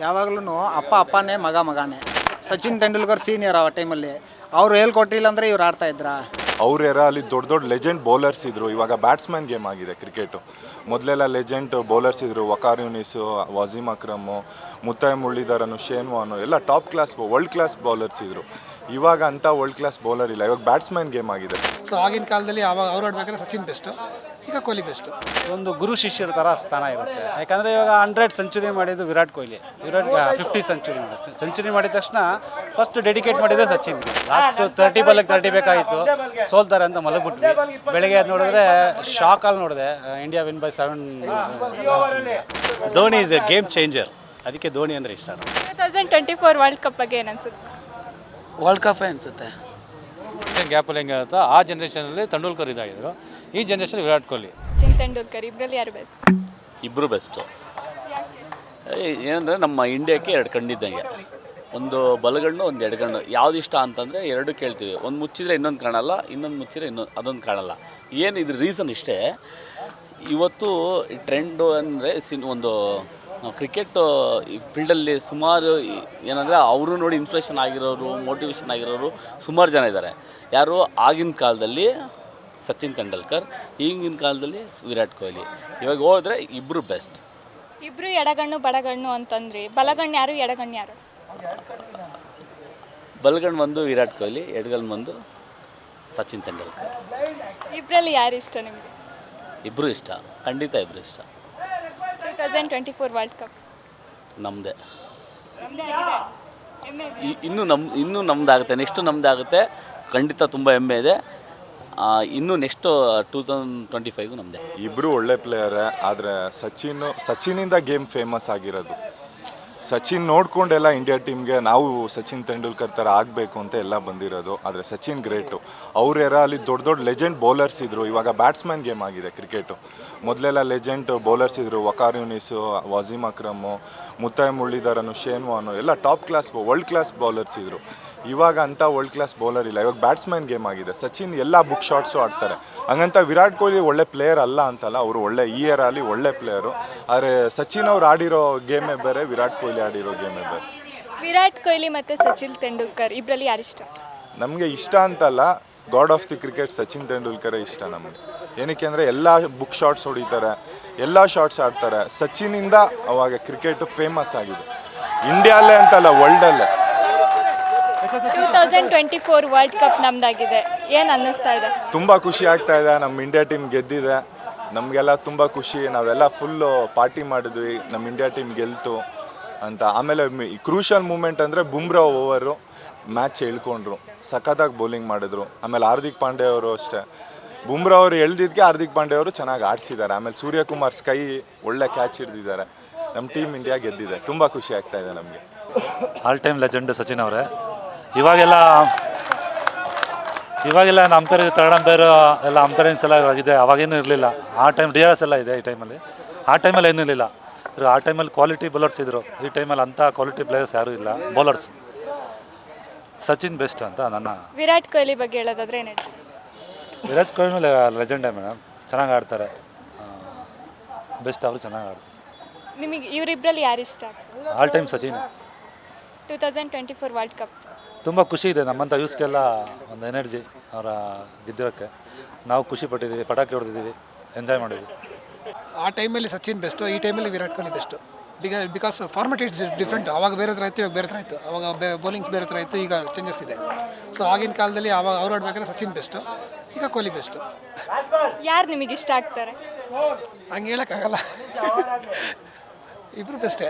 ಯಾವಾಗ್ಲೂ ಅಪ್ಪ ಅಪ್ಪನೇ ಮಗ ಮಗನೇ. ಸಚಿನ್ ತೆಂಡೂಲ್ಕರ್ ಸೀನಿಯರ್ ಆ ಟೈಮಲ್ಲಿ, ಅವ್ರು ಹೇಳ್ಕೊಟ್ಟಿಲ್ಲ ಅಂದರೆ ಇವ್ರು ಆಡ್ತಾ ಇದ್ರಾ? ಅವ್ರ ಅಲ್ಲಿ ದೊಡ್ಡ ದೊಡ್ಡ ಲೆಜೆಂಡ್ ಬೌಲರ್ಸ್ ಇದ್ರು. ಇವಾಗ ಬ್ಯಾಟ್ಸ್ಮನ್ ಗೇಮ್ ಆಗಿದೆ ಕ್ರಿಕೆಟು. ಮೊದಲೆಲ್ಲ ಲೆಜೆಂಡ್ ಬೌಲರ್ಸ್ ಇದ್ರು, ವಕಾರ್ ಯೂನಿಸು, ವಸೀಂ ಅಕ್ರಮು, ಮುತ್ತೈ ಮುರಳೀಧರನು, ಶೇನ್ ವಾನು, ಎಲ್ಲ top class world class bowlers ಇದ್ರು. ಇವಾಗ ಅಂತ ವರ್ಲ್ಡ್ ಕ್ಲಾಸ್ ಬೌಲರ್ ಇಲ್ಲ, ಇವಾಗ ಬ್ಯಾಟ್ಸ್ಮನ್ ಗೇಮ್ ಆಗಿದೆ. ಸೊ ಆಗಿನ ಕಾಲದಲ್ಲಿ ಅವಾಗ ಅವ್ರು ಆಡ್ಬೇಕಾದ್ರೆ ಸಚಿನ್ ಬೆಸ್ಟು, ಈಗ ಕೊಹ್ಲಿ ಬೆಸ್ಟು. ಒಂದು ಗುರು ಶಿಷ್ಯರ ಥರ ಸ್ಥಾನ ಇರುತ್ತೆ. ಯಾಕಂದರೆ ಇವಾಗ 100 ಸೆಂಚುರಿ ಮಾಡಿದ್ದು ವಿರಾಟ್ ಕೊಹ್ಲಿ, 50 ಸೆಂಚುರಿ ಮಾಡಿದ ತಕ್ಷಣ ಫಸ್ಟ್ ಡೆಡಿಕೇಟ್ ಮಾಡಿದೆ ಸಚಿನ್. ಲಾಸ್ಟ್ 30 ಬಾಲಿಗೆ 30 ಬೇಕಾಗಿತ್ತು, ಸೋಲ್ತಾರೆ ಅಂತ ಮಲಗ್ಬಿಟ್ವಿ. ಬೆಳಗ್ಗೆ ಅದು ನೋಡಿದ್ರೆ ಶಾಕಲ್ಲಿ ನೋಡಿದೆ, India win by 7. Dhoni is A game changer, ಅದಕ್ಕೆ ಧೋನಿ ಅಂದರೆ ಇಷ್ಟ. 2024 ವರ್ಲ್ಡ್ ಕಪ್ ಬಗ್ಗೆ ಏನು ಅನ್ಸುತ್ತೆ? ವರ್ಲ್ಡ್ ಕಪ್ ಅನಿಸುತ್ತೆ. ಗ್ಯಾಪಲ್ಲಿ ಹೆಂಗೆ ಆಗುತ್ತೋ ಆ ಜನ್ರೇಷನಲ್ಲಿ ತೆಂಡೂಲ್ಕರ್ ಇದಾಗಿದ್ರು, ಈ ಜನ್ರೇಷನ್ ವಿರಾಟ್ ಕೊಹ್ಲಿ. ಸಚಿನ್ ತೆಂಡೂಲ್ಕರ್ ಇಬ್ಬರಲ್ಲಿ ಯಾರು ಬೆಸ್ಟ್? ಇಬ್ಬರು ಬೆಸ್ಟು. ಏನಂದರೆ ನಮ್ಮ ಇಂಡಿಯಾಕ್ಕೆ 2 ಕಣ್ಣಿದ್ದಂಗೆ, ಒಂದು ಬಲಗಣ್ಣು ಒಂದು ಎಡಗಣ್ಣು. ಯಾವ್ದು ಇಷ್ಟ ಅಂತಂದರೆ 2 ಕೇಳ್ತೀವಿ. ಒಂದು ಮುಚ್ಚಿದರೆ ಇನ್ನೊಂದು ಕಾಣಲ್ಲ, ಇನ್ನೊಂದು ಮುಚ್ಚಿದರೆ ಅದೊಂದು ಕಾಣಲ್ಲ. ಏನು ಇದ್ರ ರೀಸನ್ ಇಷ್ಟೇ. ಇವತ್ತು ಟ್ರೆಂಡು ಅಂದರೆ ಒಂದು ಕ್ರಿಕೆಟ್ ಫೀಲ್ಡಲ್ಲಿ ಸುಮಾರು ಏನಂದರೆ ಅವರು ನೋಡಿ ಇನ್ಸ್ಪಿರೇಷನ್ ಆಗಿರೋರು, ಮೋಟಿವೇಶನ್ ಆಗಿರೋರು ಸುಮಾರು ಜನ ಇದ್ದಾರೆ. ಯಾರು ಆಗಿನ ಕಾಲದಲ್ಲಿ ಸಚಿನ್ ತೆಂಡೂಲ್ಕರ್, ಈಗಿನ ಕಾಲದಲ್ಲಿ ವಿರಾಟ್ ಕೊಹ್ಲಿ. ಇವಾಗ ಹೋದರೆ ಇಬ್ಬರು ಬೆಸ್ಟ್. ಇಬ್ಬರು ಎಡಗಣ್ಣು ಬಡಗಣ್ಣು ಅಂತಂದ್ರಿ, ಬಲಗಣ್ಣು ಯಾರು ಎಡಗಣ್ಣು ಯಾರು? ಬಲಗಣ್ಣು ಬಂದು ವಿರಾಟ್ ಕೊಹ್ಲಿ, ಎಡಗಣ್ಣು ಬಂದು ಸಚಿನ್ ತೆಂಡೂಲ್ಕರ್. ಇಬ್ಬರಲ್ಲಿ ಯಾರು ಇಷ್ಟ ನಿಮಗೆ? ಇಬ್ಬರು ಇಷ್ಟ, ಖಂಡಿತ ಇಬ್ಬರು ಇಷ್ಟ. 2024 ವರ್ಲ್ಡ್ ಕಪ್ ನಮ್ಮದೇ. ಇನ್ನೂ ನಮ್ಮದಾಗುತ್ತೆ, ನೆಕ್ಸ್ಟು ನಮ್ಮದಾಗುತ್ತೆ. ಖಂಡಿತ ತುಂಬ ಹೆಮ್ಮೆ ಇದೆ. ಇನ್ನು ನೆಕ್ಸ್ಟು 2025 ನಮ್ಮದೇ. ಇಬ್ಬರು ಒಳ್ಳೆ ಪ್ಲೇಯರೇ, ಆದರೆ ಸಚಿನಿಂದ ಗೇಮ್ ಫೇಮಸ್ ಆಗಿರೋದು. ಸಚಿನ್ ನೋಡ್ಕೊಂಡೆಲ್ಲ ಇಂಡಿಯಾ ಟೀಮ್ಗೆ ನಾವು ಸಚಿನ್ ತೆಂಡೂಲ್ಕರ್ ಥರ ಆಗಬೇಕು ಅಂತ ಎಲ್ಲ ಬಂದಿರೋದು. ಆದರೆ ಸಚಿನ್ ಗ್ರೇಟು. ಅವ್ರ ಅಲ್ಲಿ ದೊಡ್ಡ ದೊಡ್ಡ ಲೆಜೆಂಡ್ ಬೌಲರ್ಸ್ ಇದ್ರು, ಇವಾಗ ಬ್ಯಾಟ್ಸ್ಮನ್ ಗೇಮ್ ಆಗಿದೆ ಕ್ರಿಕೆಟು. ಮೊದಲೆಲ್ಲ ಲೆಜೆಂಡ್ ಬೌಲರ್ಸ್ ಇದ್ರು, ವಕಾರ್ ಯೂನಿಸು, ವಸೀಂ ಅಕ್ರಮು, ಮುತ್ತೈ ಮುರಳೀಧರನು, ಶೇನ್ ವಾನು, ಎಲ್ಲ top class world class bowlers ಇದ್ರು. ಇವಾಗ ಅಂತ ವರ್ಲ್ಡ್ ಕ್ಲಾಸ್ ಬೌಲರ್ ಇಲ್ಲ, ಇವಾಗ ಬ್ಯಾಟ್ಸ್ಮನ್ ಗೇಮ್ ಆಗಿದೆ. ಸಚಿನ್ ಎಲ್ಲ ಬುಕ್ ಶಾಟ್ಸು ಆಡ್ತಾರೆ. ಹಂಗಂತ ವಿರಾಟ್ ಕೊಹ್ಲಿ ಒಳ್ಳೆ ಪ್ಲೇಯರ್ ಅಲ್ಲ ಅಂತಲ್ಲ, ಅವರು ಒಳ್ಳೆ ಅಲ್ಲಿ ಒಳ್ಳೆ ಪ್ಲೇಯರು. ಆದರೆ ಸಚಿನ್ ಅವ್ರು ಆಡಿರೋ ಗೇಮೇ ಬೇರೆ, ವಿರಾಟ್ ಕೊಹ್ಲಿ ಆಡಿರೋ ಗೇಮೇ ಬೇರೆ. ವಿರಾಟ್ ಕೊಹ್ಲಿ ಮತ್ತು ಸಚಿನ್ ತೆಂಡೂಲ್ಕರ್ ಇಬ್ಬರಲ್ಲಿ ಯಾರು ಇಷ್ಟ? ನಮಗೆ ಇಷ್ಟ ಅಂತಲ್ಲ, god of the cricket Sachin ತೆಂಡೂಲ್ಕರೇ ಇಷ್ಟ ನಮಗೆ. ಏನಕ್ಕೆ ಅಂದರೆ ಎಲ್ಲ ಬುಕ್ ಶಾಟ್ಸ್ ಹೊಡಿತಾರೆ, ಎಲ್ಲ ಶಾಟ್ಸ್ ಆಡ್ತಾರೆ. ಸಚಿನಿಂದ ಅವಾಗ ಕ್ರಿಕೆಟ್ ಫೇಮಸ್ ಆಗಿದೆ, ಇಂಡಿಯಾಲ್ಲೇ ಅಂತಲ್ಲ ವರ್ಲ್ಡಲ್ಲೇ. 2024 ವರ್ಲ್ಡ್ ಕಪ್ ನಮ್ದಾಗಿದೆ, ಏನು ಅನ್ನಿಸ್ತಾ ಇದೆ? ತುಂಬ ಖುಷಿ ಆಗ್ತಾ ಇದೆ. ನಮ್ಮ ಇಂಡಿಯಾ ಟೀಮ್ ಗೆದ್ದಿದೆ, ನಮಗೆಲ್ಲ ತುಂಬ ಖುಷಿ. ನಾವೆಲ್ಲ ಫುಲ್ಲು ಪಾರ್ಟಿ ಮಾಡಿದ್ವಿ, ನಮ್ಮ ಇಂಡಿಯಾ ಟೀಮ್ ಗೆಲ್ತು ಅಂತ. ಆಮೇಲೆ ಕ್ರೂಷಲ್ ಮೂಮೆಂಟ್ ಅಂದರೆ ಬುಮ್ರಾ ಓವರು ಮ್ಯಾಚ್ ಎಳ್ಕೊಂಡ್ರು, ಸಖತ್ತಾಗಿ ಬೌಲಿಂಗ್ ಮಾಡಿದ್ರು. ಆಮೇಲೆ ಹಾರ್ದಿಕ್ ಪಾಂಡ್ಯ ಅವರು ಅಷ್ಟೇ, ಬುಮ್ರಾ ಅವರು ಎಳ್ದಿದ್ದಕ್ಕೆ ಹಾರ್ದಿಕ್ ಪಾಂಡ್ಯ ಅವರು ಚೆನ್ನಾಗಿ ಆಡಿಸಿದ್ದಾರೆ. ಆಮೇಲೆ ಸೂರ್ಯಕುಮಾರ್ ಸ್ಕೈ ಒಳ್ಳೆ ಕ್ಯಾಚ್ ಹಿಡ್ದಿದ್ದಾರೆ. ನಮ್ಮ ಟೀಮ್ ಇಂಡಿಯಾ ಗೆದ್ದಿದೆ, ತುಂಬ ಖುಷಿ ಆಗ್ತಾ ಇದೆ ನಮಗೆ. ಆಲ್ ಟೈಮ್ ಲೆಜೆಂಡ್ ಸಚಿನ್ ಅವರೇ. ಇವಾಗೆಲ್ಲ ಅಂಪೈರ್, ಥರ್ಡ್ ಅಂಪೈರ್ ಎಲ್ಲ ಅಂಪೈರೆನ್ಸ್ ಎಲ್ಲ ಇದೆ, ಅವಾಗೇನೂ ಇರಲಿಲ್ಲ. ಆ ಟೈಮ್ DRS ಎಲ್ಲ ಇದೆ ಈ ಟೈಮಲ್ಲಿ. ಆ ಟೈಮಲ್ಲಿ ಏನೂ ಇರಲಿಲ್ಲ. ಆ ಟೈಮಲ್ಲಿ ಕ್ವಾಲಿಟಿ ಬೌಲರ್ಸ್ ಇದ್ದರು, ಈ ಟೈಮಲ್ಲಿ ಅಂಥ ಕ್ವಾಲಿಟಿ ಪ್ಲೇಯರ್ಸ್ ಯಾರೂ ಇಲ್ಲ ಬೌಲರ್ಸ್. ಸಚಿನ್ ಬೆಸ್ಟ್ ಅಂತ ನನ್ನ. ವಿರಾಟ್ ಕೊಹ್ಲಿ ಬಗ್ಗೆ ಹೇಳೋದಾದ್ರೆ ಏನು ಹೇಳ್ತೀವಿ? ವಿರಾಟ್ ಕೊಹ್ಲಿ ಲೆಜೆಂಡೇ ಮೇಡಮ್, ಚೆನ್ನಾಗಿ ಆಡ್ತಾರೆ, ಬೆಸ್ಟ್. ಅವರು ಚೆನ್ನಾಗಿ ಆಡ್ತಾರೆ. ನಿಮಗೆ ಇವರಿಬ್ಬರಲ್ಲಿ ಯಾರು ಇಷ್ಟ? All time Sachin. 2024 world cup ತುಂಬ ಖುಷಿ ಇದೆ. ನಮ್ಮಂಥ ಯೂಸ್ಗೆಲ್ಲ ಒಂದು ಎನರ್ಜಿ ಅವರ ಗೆದ್ದಿರೋಕ್ಕೆ. ನಾವು ಖುಷಿ ಪಟ್ಟಿದ್ದೀವಿ, ಪಟಾಕಿ ಹೊಡೆದಿದ್ದೀವಿ, ಎಂಜಾಯ್ ಮಾಡಿದ್ವಿ. ಆ ಟೈಮಲ್ಲಿ ಸಚಿನ್ ಬೆಸ್ಟು, ಈ ಟೈಮಲ್ಲಿ Virat Kohli best. Because format is different. ಅವಾಗ ಬೇರೆ ಥರ ಇತ್ತು, ಇವಾಗ ಬೇರೆ ಥರ ಇತ್ತು. ಅವಾಗ ಬೌಲಿಂಗ್ಸ್ ಬೇರೆ ಥರ ಇತ್ತು, ಈಗ ಚೇಂಜಸ್ ಇದೆ. ಸೊ ಆಗಿನ ಕಾಲದಲ್ಲಿ ಅವಾಗ ಅವ್ರು ಆಡ್ಬೇಕಾದ್ರೆ ಸಚಿನ್ ಬೆಸ್ಟು, ಈಗ ಕೊಹ್ಲಿ ಬೆಸ್ಟು. ಯಾರು ನಿಮಗೆ ಇಷ್ಟ ಆಗ್ತಾರೆ? ಹಂಗೆ ಹೇಳೋಕ್ಕಾಗಲ್ಲ, ಇಬ್ಬರು ಬೆಸ್ಟೇ.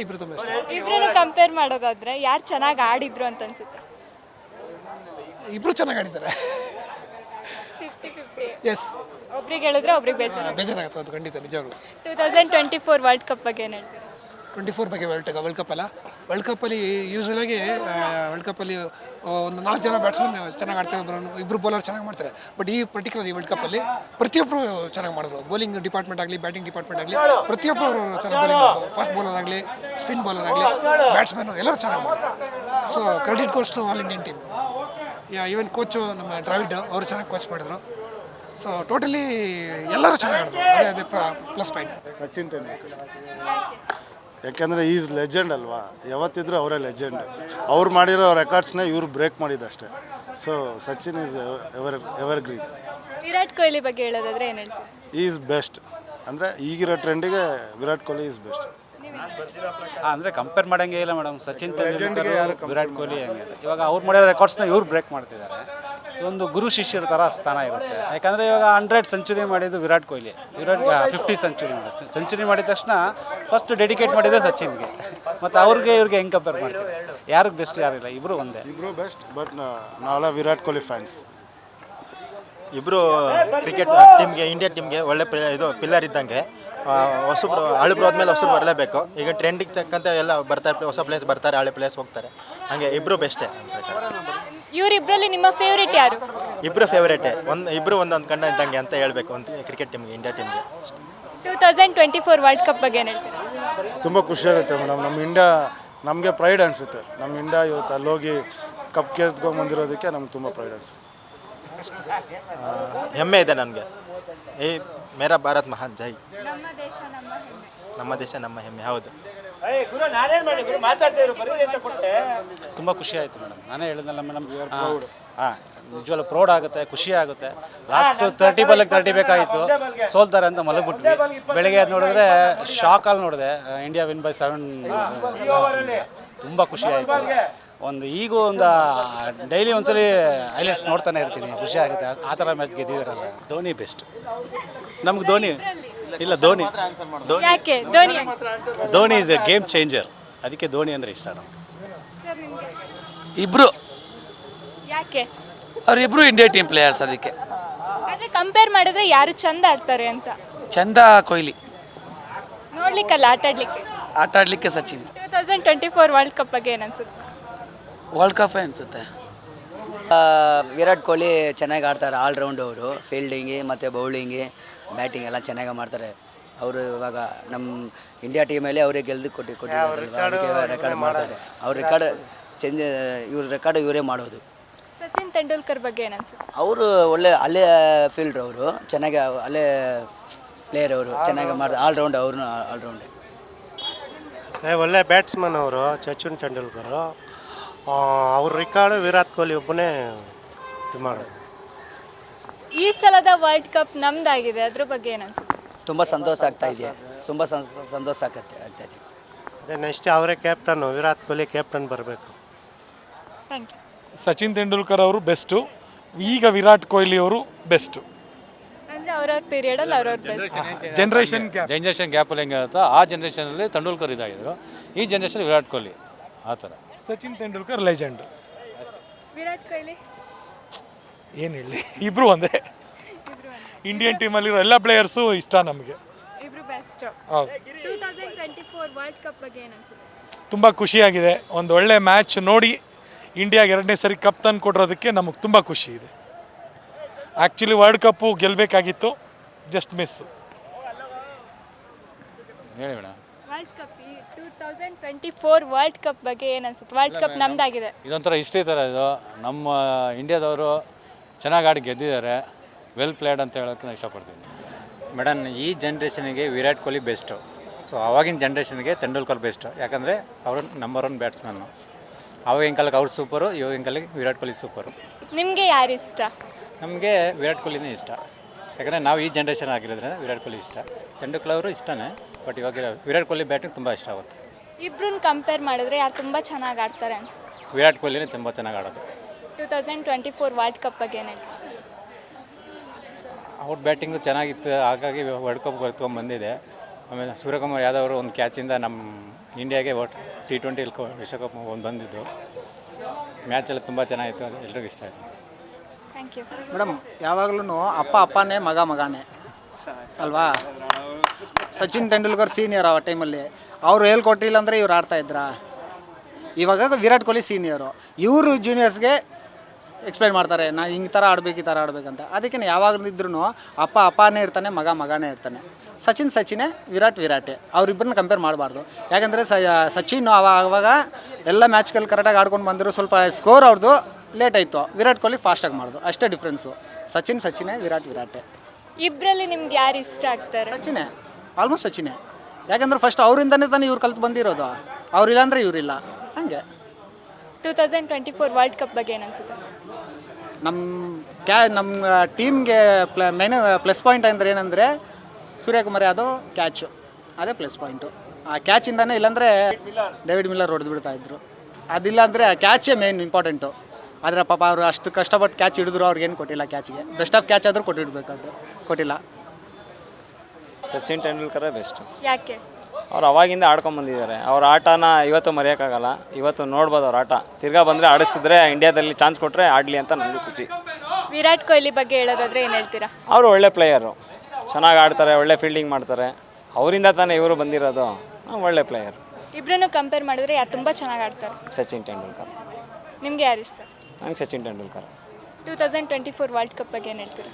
ಇಬ್ಬರು ತುಂಬ ಇಷ್ಟ. ಇಬ್ಬರನ್ನು ಕಂಪೇರ್ ಮಾಡೋದಾದ್ರೆ ಯಾರು ಚೆನ್ನಾಗಿ ಆಡಿದ್ರು ಅಂತ ಅನ್ಸುತ್ತೆ? ಇಬ್ಬರು ಚೆನ್ನಾಗಿ ಆಡಿದ್ದಾರೆ. 50-50. ಎಸ್. ಒಬ್ರಿಗೆ ಹೇಳಿದ್ರೆ ಒಬ್ರಿಗೆ ಬೇಜಾರಾಗುತ್ತೆ, ಅದು ಖಂಡಿತ ನಿಜವಾಗ್ಲು. 2024 ವರ್ಲ್ಡ್ ಕಪ್ ಬಗ್ಗೆ ಏನು ಹೇಳ್ತೀವಿ? 24 ಬಗ್ಗೆ ವರ್ಲ್ಡ್ ಕಪ್ ಅಲ್ಲ. ವರ್ಲ್ಡ್ ಕಪ್ಪಲ್ಲಿ ಯೂಶಲಾಗಿ ವರ್ಲ್ಡ್ ಕಪ್ಪಲ್ಲಿ ಒಂದು 4 ಜನ ಬ್ಯಾಟ್ಸ್ಮನ್ ಚೆನ್ನಾಗಿ ಆಡ್ತಾರೆ, ಇಬ್ಬರು ಬೌಲರ್ ಚೆನ್ನಾಗಿ ಮಾಡ್ತಾರೆ. ಬಟ್ ಈ ಪರ್ಟಿಕ್ಯುಲರ್ ಈ ವರ್ಲ್ಡ್ ಕಪ್ಪಲ್ಲಿ ಪ್ರತಿಯೊಬ್ಬರು ಚೆನ್ನಾಗಿ ಮಾಡಿದ್ರು. ಬೌಲಿಂಗ್ ಡಿಪಾರ್ಟ್ಮೆಂಟ್ ಆಗಲಿ, ಬ್ಯಾಟಿಂಗ್ ಡಿಪಾರ್ಟ್ಮೆಂಟ್ ಆಗಲಿ, ಪ್ರತಿಯೊಬ್ಬರು ಚೆನ್ನಾಗಿ ಬೌಲಿಂಗ್, ಫಾಸ್ಟ್ ಬೌಲರ್ ಆಗಲಿ, ಸ್ಪಿನ್ ಬೌಲರ್ ಆಗಲಿ, ಬ್ಯಾಟ್ಸ್ಮನ್ನು ಎಲ್ಲರೂ ಚೆನ್ನಾಗಿ ಮಾಡಿದ್ರು. So credit goes to all Indian team. Even coach ನಮ್ಮ ದ್ರಾವಿಡ್ ಅವರು ಚೆನ್ನಾಗಿ ಕೋಚ್ ಮಾಡಿದ್ರು. ಸೊ ಟೋಟಲಿ ಎಲ್ಲರೂ ಚೆನ್ನಾಗಿ ಆಡಿದ್ರು, ಅದೇ ಪ್ಲಸ್ ಪಾಯಿಂಟ್. ಸಚಿನ್ ತೆಂಡೂಲ್ಕರ್. ಯಾಕೆಂದರೆ ಈಸ್ ಲೆಜೆಂಡ್ ಅಲ್ವಾ, ಯಾವತ್ತಿದ್ರೂ ಅವರೇ ಲೆಜೆಂಡ್. ಅವ್ರು ಮಾಡಿರೋ ರೆಕಾರ್ಡ್ಸ್ನ ಇವ್ರು ಬ್ರೇಕ್ ಮಾಡಿದ್ದಷ್ಟೇ. So Sachin is evergreen. Virat Kohli ಬಗ್ಗೆ ಹೇಳೋದಾದ್ರೆ ಏನು ಹೇಳ್ತೀರಾ? Is best. ಅಂದರೆ ಈಗಿರೋ ಟ್ರೆಂಡಿಗೆ ವಿರಾಟ್ ಕೊಹ್ಲಿ ಈಸ್ ಬೆಸ್ಟ್. ಅಂದರೆ ಕಂಪೇರ್ ಮಾಡೋಂಗೆ ಇಲ್ಲ ಮೇಡಮ್. ಸಚಿನ್ ತೆಂಡೂಲ್ಕರ್ ವಿರಾಟ್ ಕೊಹ್ಲಿ ಹಂಗೆ ಇವಾಗ ಅವ್ರು ಮಾಡಿರೋ ರೆಕಾರ್ಡ್ಸ್ನ ಇವ್ರು ಬ್ರೇಕ್ ಮಾಡ್ತಿದ್ದಾರೆ. ಒಂದು ಗುರು ಶಿಷ್ಯರ ಥರ ಸ್ಥಾನ ಇರುತ್ತೆ. ಯಾಕಂದರೆ ಇವಾಗ 100 ಸೆಂಚುರಿ ಮಾಡಿದ್ದು ವಿರಾಟ್ ಕೊಹ್ಲಿ. 50 ಸೆಂಚುರಿ ಮಾಡಿದ ತಕ್ಷಣ ಫಸ್ಟ್ ಡೆಡಿಕೇಟ್ ಮಾಡಿದ್ದೆ ಸಚಿನ್ಗೆ. ಮತ್ತು ಇವ್ರಿಗೆ ಹೆಂಗೆ ಕಂಪೇರ್ ಮಾಡ್ತಾರೆ? ಯಾರಿಗೆ ಬೆಸ್ಟ್ ಯಾರಿಲ್ಲ, ಇಬ್ಬರು ಒಂದೇ. ಇಬ್ಬರು ಬೆಸ್ಟ್. ಬಟ್ ನಾವೆಲ್ಲ ವಿರಾಟ್ ಕೊಹ್ಲಿ ಫ್ಯಾನ್ಸ್. ಇಬ್ಬರು ಕ್ರಿಕೆಟ್ ಟೀಮ್ಗೆ, ಇಂಡಿಯಾ ಟೀಮ್ಗೆ ಒಳ್ಳೆ ಇದು ಪಿಲ್ಲರ್ ಇದ್ದಂಗೆ. ಹೊಸಬ್ರು ಹಳಬ್ರು ಹೋದ್ಮೇಲೆ ಹೊಸಬ್ರು ಬರಲೇಬೇಕು. ಈಗ ಟ್ರೆಂಡಿಗೆ ತಕ್ಕಂತೆ ಎಲ್ಲ ಬರ್ತಾರೆ, ಹೊಸ ಪ್ಲೇಸ್ ಬರ್ತಾರೆ, ಹಳೆ ಪ್ಲೇಸ್ ಹೋಗ್ತಾರೆ. ಹಾಗೆ ಇಬ್ಬರು ಬೆಸ್ಟೇ. ಇವರಿಬ್ಬರಲ್ಲಿ ನಿಮ್ಮ ಫೇವ್ರೇಟ್ ಯಾರು? ಇಬ್ಬರು ಫೇವ್ರೇಟೇ. ಇಬ್ಬರು ಒಂದೊಂದು ಕಣ್ಣ ಇದ್ದಂಗೆ ಅಂತ ಹೇಳಬೇಕು ಒಂದು ಕ್ರಿಕೆಟ್ ಟೀಮ್ಗೆ, ಇಂಡಿಯಾ ಟೀಮ್ಗೆ. 2024 ವರ್ಲ್ಡ್ ಕಪ್ ಬಗ್ಗೆ ಏನು ಹೇಳ್ತೀರಾ? ತುಂಬ ಖುಷಿಯಾಗುತ್ತೆ ಮೇಡಮ್. ನಮ್ಮ ಇಂಡಿಯಾ ನಮಗೆ ಪ್ರೈಡ್ ಅನಿಸುತ್ತೆ. ನಮ್ಮ ಇಂಡಿಯಾ ಇವತ್ತು ಅಲ್ಲೋಗಿ ಕಪ್ ಗೆದ್ಕೊಂಡ್ಬಂದಿರೋದಕ್ಕೆ ನಮ್ಗೆ ತುಂಬ ಪ್ರೈಡ್ ಅನಿಸುತ್ತೆ. ಹೆಮ್ಮೆ ಇದೆ ನನಗೆ. ಮೇರಾ ಭಾರತ್ ಮಹಾನ್ ಜೈ. ನಮ್ಮ ದೇಶ ನಮ್ಮ ಹೆಮ್ಮೆ. ಹೌದು. ತುಂಬ ಖುಷಿ ಆಯಿತು ಮೇಡಮ್. ನಾನೇ ಹೇಳಿದ್ನಲ್ಲ ಮೇಡಮ್. ನಿಜವಾಗ್ಲೂ ಪ್ರೌಡ್ ಆಗುತ್ತೆ, ಖುಷಿ ಆಗುತ್ತೆ. ಲಾಸ್ಟ್ 30 ಬಾಲ್ಗೆ 30 ಬೇಕಾಗಿತ್ತು, ಸೋಲ್ತಾರೆ ಅಂತ ಮಲಗ್ಬಿಟ್ವಿ. ಬೆಳಗ್ಗೆ ಅದು ನೋಡಿದ್ರೆ ಶಾಕಲ್ಲಿ ನೋಡಿದೆ ಇಂಡಿಯಾ ವಿನ್ ಬೈ 7. ತುಂಬ ಖುಷಿ ಆಯಿತು. ಈಗೂ ಒಂದು ಡೈಲಿ ಒಂದ್ಸಲಿ ಹೈಲೈಟ್ಸ್ ನೋಡ್ತಾನೆ ಇರ್ತೀನಿ, ಖುಷಿ ಆಗುತ್ತೆ. ಆ ಥರ ಮ್ಯಾಚ್ ಗೆದ್ದಿದ್ದಾರಲ್ಲ. ಧೋನಿ ಬೆಸ್ಟ್ ನಮ್ಗೆ. ಧೋನಿ ಯಾಕೆ Dhoni is A game changer. ಅದಕ್ಕೆ ಧೋನಿ ಅಂದರೆ ಇಷ್ಟ ನಮ್ಗೆ. ಇಬ್ಬರು ಯಾಕೆ? ಅವರಿಬ್ಬರು ಇಂಡಿಯಾ ಟೀಮ್ ಪ್ಲೇಯರ್ಸ್. ಅದಕ್ಕೆ ಅಂದರೆ ಕಂಪೇರ್ ಮಾಡಿದ್ರೆ ಯಾರು ಚಂದ ಆಡ್ತಾರೆ ಅಂತ? ಚಂದ ಕೊಹ್ಲಿ. ನೋಡ್ಲಿಕ್ಕಲ್ಲ, ಆಟ ಆಡಲಿಕ್ಕೆ ಸಚಿನ್. 2024 ವರ್ಲ್ಡ್ ಕಪ್ ಬಗ್ಗೆ ಏನು ಅನ್ಸುತ್ತೆ? ವರ್ಲ್ಡ್ ಕಪ್ ಅನಿಸುತ್ತೆ. ವಿರಾಟ್ ಕೊಹ್ಲಿ ಚೆನ್ನಾಗಿ ಆಡ್ತಾರೆ. ಆಲ್ರೌಂಡ್ ಅವರು. ಫೀಲ್ಡಿಂಗಿ ಮತ್ತು ಬೌಲಿಂಗಿ, ಬ್ಯಾಟಿಂಗ್ ಎಲ್ಲ ಚೆನ್ನಾಗಿ ಮಾಡ್ತಾರೆ. ಅವರು ಇವಾಗ ನಮ್ಮ ಇಂಡಿಯಾ ಟೀಮಲ್ಲಿ ಅವರೇ ಕೊಟ್ಟಿದ್ದಾರೆ. ಅದಕ್ಕೆ ರೆಕಾರ್ಡ್ ಮಾಡ್ತಾರೆ. ಅವ್ರ ರೆಕಾರ್ಡ್ ಇವ್ರ ರೆಕಾರ್ಡ್ ಇವರೇ ಮಾಡೋದು. ಸಚಿನ್ ತೆಂಡೂಲ್ಕರ್ ಬಗ್ಗೆ ಏನು ಅನ್ಸುತ್ತೆ? ಅವರು ಅಲ್ಲೇ ಫೀಲ್ಡ್ರ್. ಅವರು ಚೆನ್ನಾಗಿ ಅಲ್ಲೇ ಪ್ಲೇಯರ್. ಅವರು ಚೆನ್ನಾಗಿ ಮಾಡ್ತಾರೆ. ಆಲ್ರೌಂಡ್. ಒಳ್ಳೆ ಬ್ಯಾಟ್ಸ್ಮನ್ ಅವರು ಸಚಿನ್ ತೆಂಡೂಲ್ಕರ್. ಅವ್ರ ರಿಕಾರ್ಡ್ ವಿರಾಟ್ ಕೊಹ್ಲಿ ಒಬ್ಬನೇ ಇದು ಮಾಡೋದು. ಈ ಸಲದ ವರ್ಲ್ಡ್ ಕಪ್ ನಮ್ದಾಗಿದೆ, ಅದ್ರ ಬಗ್ಗೆ ಏನು ಅನ್ಸುತ್ತೆ? ತುಂಬ ಸಂತೋಷ ಆಗ್ತಾ ಇದೆ. ತುಂಬ ಸಂತೋಷ ಆಗ್ತಾ ಇದೆ. ಅದೇ ನೆಕ್ಸ್ಟ್ ಅವರೇ ಕ್ಯಾಪ್ಟನ್, ವಿರಾಟ್ ಕೊಹ್ಲಿ ಕ್ಯಾಪ್ಟನ್ ಬರಬೇಕು. Thank you. ಸಚಿನ್ ತೆಂಡೂಲ್ಕರ್ ಅವರು ಬೆಸ್ಟು. ಈಗ ವಿರಾಟ್ ಕೊಹ್ಲಿ ಅವರು ಬೆಸ್ಟು. ಅಂದರೆ ಅವ್ರವ್ರ ಪೀರಿಯಡಲ್ಲಿ ಅವ್ರವ್ರ ಬೆಸ್ಟ್. ಜನರೇಷನ್ ಗ್ಯಾಪಲ್ಲಿ ಹೆಂಗೆ ಆಗುತ್ತೋ ಆ ಜನ್ರೇಷನಲ್ಲಿ ತೆಂಡೂಲ್ಕರ್ ಇದಾಗಿದ್ರು. ಈ ಜನ್ರೇಷನ್ ವಿರಾಟ್ ಕೊಹ್ಲಿ ಆ ಥರ. ಸಚಿನ್ ತೆಂಡೂಲ್ಕರ್ ಲೆಜೆಂಡ್. ವಿರಾಟ್ ಕೊಹ್ಲಿ ಏನು ಹೇಳಿ, ಇಬ್ಬರು ಒಂದೇ. ಇಂಡಿಯನ್ ಟೀಮಲ್ಲಿರೋ ಎಲ್ಲ ಪ್ಲೇಯರ್ಸು ಇಷ್ಟ ನಮಗೆ. ಇಬ್ರು ಬೆಸ್ಟ್. ಹೌದು. 2024 ವರ್ಲ್ಡ್ ಕಪ್ ಬಗ್ಗೆ ಏನು ಅನ್ಸುತ್ತೆ? ತುಂಬ ಖುಷಿಯಾಗಿದೆ. ಒಂದು ಒಳ್ಳೆ ಮ್ಯಾಚ್ ನೋಡಿ ಇಂಡಿಯಾಗೆ 2ನೇ ಸರಿ ಕಪ್ ತಂದು ಕೊಟ್ಟಿರೋದಕ್ಕೆ ನಮಗೆ ತುಂಬ ಖುಷಿ ಇದೆ. ಆ್ಯಕ್ಚುಲಿ ವರ್ಲ್ಡ್ ಕಪ್ಪು ಗೆಲ್ಲಬೇಕಾಗಿತ್ತು, ಜಸ್ಟ್ ಮಿಸ್. ಹೇಳಿ madam. World cup 2024 world cup ಬಗ್ಗೆ ಏನು ಅನ್ಸುತ್ತೆ? ವರ್ಲ್ಡ್ ಕಪ್ ನಮ್ದಾಗಿದೆ. ಇದೊಂಥರ ಹಿಸ್ಟ್ರಿ ಥರ ಇದು. ನಮ್ಮ ಇಂಡಿಯಾದವರು ಚೆನ್ನಾಗಿ ಆಡಿ ಗೆದ್ದಿದ್ದಾರೆ. ವೆಲ್ ಪ್ಲೇಡ್ ಅಂತ ಹೇಳೋಕ್ಕೆ ನಾನು ಇಷ್ಟಪಡ್ತೀನಿ. ಮೇಡಮ್, ಈ ಜನ್ರೇಷನಿಗೆ ವಿರಾಟ್ ಕೊಹ್ಲಿ ಬೆಸ್ಟು. ಸೊ ಆವಾಗಿನ ಜನ್ರೇಷನ್ಗೆ ತೆಂಡೂಲ್ಕರ್ ಬೆಸ್ಟು. ಯಾಕಂದರೆ ಅವರು ನಂಬರ್ 1 ಬ್ಯಾಟ್ಸ್ಮನ್ನು. ಆವಾಗಿನ ಕಾಲಕ್ಕೆ ಅವ್ರು ಸೂಪರು, ಇವಾಗಿನ ಕಾಲಕ್ಕೆ ವಿರಾಟ್ ಕೊಹ್ಲಿ ಸೂಪರು. ನಿಮಗೆ ಯಾರು ಇಷ್ಟ? ನಮಗೆ ವಿರಾಟ್ ಕೊಹ್ಲಿನೇ ಇಷ್ಟ. ಯಾಕಂದರೆ ನಾವು ಈ ಜನ್ರೇಷನ್ ಆಗಿರೋದ್ರಿಂದ ವಿರಾಟ್ ಕೊಹ್ಲಿ ಇಷ್ಟ. ತೆಂಡೂಲ್ಕರ್ ಅವರು ಇಷ್ಟನೇ, ಬಟ್ ಇವಾಗ ವಿರಾಟ್ ಕೊಹ್ಲಿ ಬ್ಯಾಟಿಂಗ್ ತುಂಬ ಇಷ್ಟ ಆಗುತ್ತೆ. ಇಬ್ಬರನ್ನ ಕಂಪೇರ್ ಮಾಡಿದ್ರೆ ಯಾರು ತುಂಬ ಚೆನ್ನಾಗಿ ಆಡ್ತಾರೆ ಅನ್ಸುತ್ತೆ? ವಿರಾಟ್ ಕೊಹ್ಲಿನೇ ತುಂಬ ಚೆನ್ನಾಗಿ ಆಡೋದು. 2024 ವರ್ಲ್ಡ್ ಕಪ್ ಬಗ್ಗೆ ಏನು ಹೇಳ್ತೀವಿ? ಅವ್ರ ಬ್ಯಾಟಿಂಗು ಚೆನ್ನಾಗಿತ್ತು, ಹಾಗಾಗಿ ವರ್ಲ್ಡ್ ಕಪ್ ಬರ್ತ್ಕೊಂಡು ಬಂದಿದೆ. ಆಮೇಲೆ ಸೂರ್ಯಕುಮಾರ್ ಯಾದವ್ ಅವರು ಒಂದು ಕ್ಯಾಚಿಂದ ನಮ್ಮ ಇಂಡಿಯಾಗೆ T20 ವಿಶ್ವಕಪ್ ಒಂದು ಬಂದಿದ್ದು. ಮ್ಯಾಚೆಲ್ಲ ತುಂಬ ಚೆನ್ನಾಗಿತ್ತು, ಎಲ್ರಿಗೂ ಇಷ್ಟ ಆಯಿತು. Thank you. ಮೇಡಮ್, ಯಾವಾಗಲೂ ಅಪ್ಪನೇ ಮಗನೇ ಅಲ್ವಾ? ಸಚಿನ್ ತೆಂಡೂಲ್ಕರ್ ಸೀನಿಯರ್ ಆ ಟೈಮಲ್ಲಿ. ಅವರು ಹೇಳ್ಕೊಟ್ಟಿಲ್ಲ ಅಂದರೆ ಇವ್ರು ಆಡ್ತಾಯಿದ್ರಾ? ಇವಾಗ ವಿರಾಟ್ ಕೊಹ್ಲಿ ಸೀನಿಯರು. ಇವರು ಜೂನಿಯರ್ಸ್ಗೆ ಎಕ್ಸ್ಪ್ಲೈನ್ ಮಾಡ್ತಾರೆ, ನಾನು ಹಿಂಗೆ ಥರ ಆಡ್ಬೇಕು, ಈ ಥರ ಆಡ್ಬೇಕಂತ. ಅದಕ್ಕೆ ಯಾವಾಗಲಿದ್ರೂ ಅಪ್ಪನೇ ಇರ್ತಾನೆ, ಮಗನೇ ಇರ್ತಾನೆ. ಸಚಿನೇ, ವಿರಾಟೇ. ಅವರಿಬ್ಬರನ್ನ ಕಂಪೇರ್ ಮಾಡಬಾರ್ದು. ಯಾಕಂದರೆ ಸಚಿನ್ ಆವಾಗ ಎಲ್ಲ ಮ್ಯಾಚ್ಗಳು ಕರೆಕ್ಟಾಗಿ ಆಡ್ಕೊಂಡು ಬಂದರು. ಸ್ವಲ್ಪ ಸ್ಕೋರ್ ಅವ್ರದ್ದು ಲೇಟ್ ಆಯಿತು. ವಿರಾಟ್ ಕೊಹ್ಲಿ ಫಾಸ್ಟಾಗಿ ಮಾಡೋದು, ಅಷ್ಟೇ ಡಿಫ್ರೆನ್ಸು. ಸಚಿನೇ, ವಿರಾಟೇ. ಇಬ್ಬರಲ್ಲಿ ನಿಮ್ಗೆ ಯಾರು ಇಷ್ಟ ಆಗ್ತಾರೆ? ಸಚಿನೇ, ಆಲ್ಮೋಸ್ಟ್ ಸಚಿನೇ. ಯಾಕಂದ್ರೆ ಫಸ್ಟ್ ಅವರಿಂದನೇ ತಾನೇ ಇವ್ರು ಕಲ್ತು ಬಂದಿರೋದು. ಅವ್ರಿಲ್ಲ ಅಂದರೆ ಇವರಿಲ್ಲ, ಹಂಗೆ. 2024 ವರ್ಲ್ಡ್ ಕಪ್ ಬಗ್ಗೆ ಏನು ಅನಿಸುತ್ತೆ? ನಮ್ಮ ಟೀಮ್ಗೆ ಮೇನ್ ಪ್ಲಸ್ ಪಾಯಿಂಟ್ ಅಂದರೆ ಏನಂದರೆ ಸೂರ್ಯಕುಮಾರ್ ಯಾದವ್ ಕ್ಯಾಚು, ಅದೇ ಪ್ಲಸ್ ಪಾಯಿಂಟು. ಆ ಕ್ಯಾಚಿಂದನೇ, ಇಲ್ಲಾಂದರೆ ಡೇವಿಡ್ ಮಿಲ್ಲರ್ ಹೊಡೆದು ಬಿಡ್ತಾಯಿದ್ರು. ಅದಿಲ್ಲ ಅಂದರೆ ಆ ಕ್ಯಾಚೇ ಮೇನ್ ಇಂಪಾರ್ಟೆಂಟು. ಆದರೆ ಪಾಪ ಅವರು ಅಷ್ಟು ಕಷ್ಟಪಟ್ಟು ಕ್ಯಾಚ್ ಹಿಡಿದ್ರು, ಅವ್ರಿಗೇನು ಕೊಟ್ಟಿಲ್ಲ ಕ್ಯಾಚಿಗೆ. ಬೆಸ್ಟ್ ಆಫ್ ಕ್ಯಾಚ್ ಆದರೂ ಕೊಟ್ಟಿಡ್ಬೇಕಾದ್ದು, ಕೊಟ್ಟಿಲ್ಲ. ಸಚಿನ್ ತೆಂಡೂಲ್ಕರೇ ಬೆಸ್ಟು. ಯಾಕೆ? ಅವ್ರು ಅವಾಗಿಂದ ಆಡ್ಕೊಂಬಂದಿದ್ದಾರೆ. ಅವ್ರ ಆಟನ ಇವತ್ತು ಮರೆಯೋಕ್ಕಾಗಲ್ಲ. ಇವತ್ತು ನೋಡ್ಬೋದು ಅವ್ರ ಆಟ. ತಿರ್ಗಾ ಬಂದರೆ ಆಡಿಸಿದ್ರೆ, ಇಂಡಿಯಾದಲ್ಲಿ ಚಾನ್ಸ್ ಕೊಟ್ಟರೆ ಆಡಲಿ ಅಂತ ನನಗೂ ಖುಷಿ. ವಿರಾಟ್ ಕೊಹ್ಲಿ ಬಗ್ಗೆ ಹೇಳೋದಾದ್ರೆ ಏನು ಹೇಳ್ತೀರಾ? ಅವರು ಒಳ್ಳೆ ಪ್ಲೇಯರು, ಚೆನ್ನಾಗಿ ಆಡ್ತಾರೆ, ಒಳ್ಳೆ ಫೀಲ್ಡಿಂಗ್ ಮಾಡ್ತಾರೆ. ಅವರಿಂದ ತಾನೇ ಇವರು ಬಂದಿರೋದು. ಒಳ್ಳೆ ಪ್ಲೇಯರ್. ಇಬ್ಬರನ್ನು ಕಂಪೇರ್ ಮಾಡಿದ್ರೆ ಯಾರು ತುಂಬ ಚೆನ್ನಾಗಿ ಆಡ್ತಾರೆ? ಸಚಿನ್ ತೆಂಡೂಲ್ಕರ್. ನಿಮಗೆ ಯಾರು ಇಷ್ಟ? ನಂಗೆ ಸಚಿನ್ ತೆಂಡೂಲ್ಕರ್. 2024 ವರ್ಲ್ಡ್ ಕಪ್ ಬಗ್ಗೆ ಏನು ಹೇಳ್ತೀರಾ?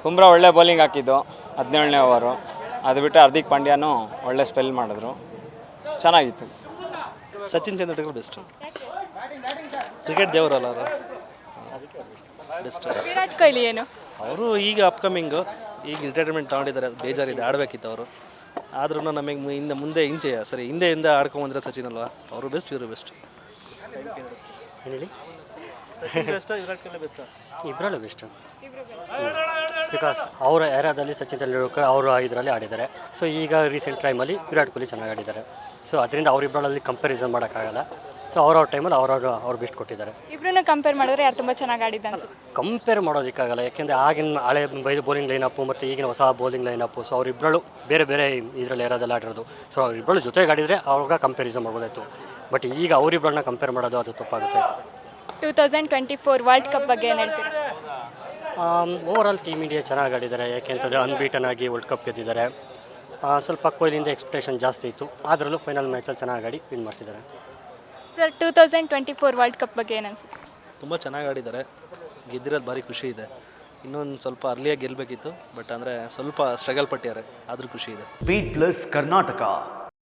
ಬುಮ್ರಾ ಒಳ್ಳೆ ಬೌಲಿಂಗ್ ಹಾಕಿದ್ದು 17ನೇ ಓವರು. ಅದು ಬಿಟ್ಟು ಹಾರ್ದಿಕ್ ಪಾಂಡ್ಯನೂ ಒಳ್ಳೆ ಸ್ಪೆಲ್ ಮಾಡಿದ್ರು, ಚೆನ್ನಾಗಿತ್ತು. ಸಚಿನ್ ತೆಂಡೂಲ್ಕರ್ ಬೆಸ್ಟು. ಕ್ರಿಕೆಟ್ ದೇವರಲ್ಲ ಅವರು, ಬೆಸ್ಟ್. ವಿರಾಟ್ ಕೊಹ್ಲಿ ಏನು? ಅವರು ಈಗ ಅಪ್ಕಮಿಂಗು, ಈಗ ರಿಟೈರ್ಮೆಂಟ್ ತೊಗೊಂಡಿದ್ದಾರೆ. ಬೇಜಾರಿದೆ, ಆಡಬೇಕಿತ್ತು ಅವರು. ಆದ್ರೂ ನಮಗೆ ಹಿಂದೆ ಆಡ್ಕೊಂಬಂದ್ರೆ ಸಚಿನ್ ಅಲ್ವಾ, ಅವರು ಬೆಸ್ಟ್, ಇವರು ಬೆಸ್ಟ್. ಹೇಳಿ, ಬೆಸ್ಟ್, ವಿರಾಟ್ ಕೊಹ್ಲಿ ಬೆಸ್ಟ್. ಇಬ್ಬರಲ್ಲೂ ಬೆಸ್ಟು. ಬಿಕಾಸ್ ಅವರ ಏರಿಯಾದಲ್ಲಿ ಸಚಿನ್ ತೆಂಡೂಲ್ಕರ್ ಅವರು ಇದರಲ್ಲಿ ಆಡಿದ್ದಾರೆ. ಸೊ ಈಗ ರೀಸೆಂಟ್ ಟೈಮಲ್ಲಿ ವಿರಾಟ್ ಕೊಹ್ಲಿ ಚೆನ್ನಾಗಿ ಆಡಿದ್ದಾರೆ. ಸೊ ಅದರಿಂದ ಅವರಿಬ್ಬರಲ್ಲಿ ಕಂಪ್ಯಾರಿಸನ್ ಮಾಡೋಕ್ಕಾಗಲ್ಲ. ಸೊ ಅವ್ರವ್ರ ಟೈಮಲ್ಲಿ ಅವ್ರು ಬೆಸ್ಟ್ ಕೊಟ್ಟಿದ್ದಾರೆ. ಇಬ್ಬರನ್ನು ಕಂಪೇರ್ ಮಾಡಿದ್ರೆ ಯಾರು ತುಂಬ ಚೆನ್ನಾಗಿ ಆಡಿದ್ದು ಅನ್ಸುತ್ತೆ? ಕಂಪೇರ್ ಮಾಡೋದಕ್ಕಾಗಲ್ಲ, ಯಾಕೆಂದರೆ ಆಗಿನ ಹಳೆ ಬೌಲಿಂಗ್ ಲೈನಪ್ಪು ಮತ್ತು ಈಗಿನ ಹೊಸ ಬೌಲಿಂಗ್ ಲೈನಪ್ಪು. ಸೊ ಅವರಿಬ್ಬರು ಬೇರೆ ಬೇರೆ ಇದರಲ್ಲಿ ಏರಿಯಾದಲ್ಲಿ ಆಡಿರೋದು. ಸೊ ಅವರಿಬ್ಬರು ಜೊತೆಗೆ ಆಡಿದರೆ ಅವಾಗ ಕಂಪ್ಯಾರಿಸನ್ ಮಾಡ್ಬೋದಾಯಿತು. ಬಟ್ ಈಗ ಅವರಿಬ್ಬರನ್ನ ಕಂಪೇರ್ ಮಾಡೋದು ಅದು ತಪ್ಪಾಗುತ್ತೆ. 2024 ವರ್ಲ್ಡ್ ಕಪ್ ಬಗ್ಗೆ ಏನು ಹೇಳ್ತೀರಾ? ಓವರಾಲ್ ಟೀಮ್ ಇಂಡಿಯಾ ಚೆನ್ನಾಗಿ ಆಡಿದ್ದಾರೆ. ಯಾಕೆಂತಂದರೆ ಅನ್ಬೀಟನ್ ಆಗಿ ವರ್ಲ್ಡ್ ಕಪ್ ಗೆದ್ದಿದ್ದಾರೆ. ಸ್ವಲ್ಪ ಕೊಹ್ಲಿಯಿಂದ ಎಕ್ಸ್ಪೆಕ್ಟೇಷನ್ ಜಾಸ್ತಿ ಇತ್ತು, ಅದರಲ್ಲೂ ಫೈನಲ್ ಮ್ಯಾಚಲ್ಲಿ ಚೆನ್ನಾಗಿ ಆಡಿ ವಿನ್ ಮಾಡಿಸಿದ್ದಾರೆ. ಸರ್ 2024 ವರ್ಲ್ಡ್ ಕಪ್ ಬಗ್ಗೆ ಏನು ಅನ್ಸುತ್ತೆ? ತುಂಬ ಚೆನ್ನಾಗಿ ಆಡಿದ್ದಾರೆ, ಗೆದ್ದಿರೋದು ಭಾರಿ ಖುಷಿ ಇದೆ. ಇನ್ನೊಂದು ಸ್ವಲ್ಪ ಅರ್ಲಿಯಾಗಿ ಗೆಲ್ಲಬೇಕಿತ್ತು, ಬಟ್ ಅಂದರೆ ಸ್ವಲ್ಪ ಸ್ಟ್ರಗಲ್ ಪಟ್ಟಿದ್ದಾರೆ, ಆದರೂ ಖುಷಿ ಇದೆ. Wait plus Karnataka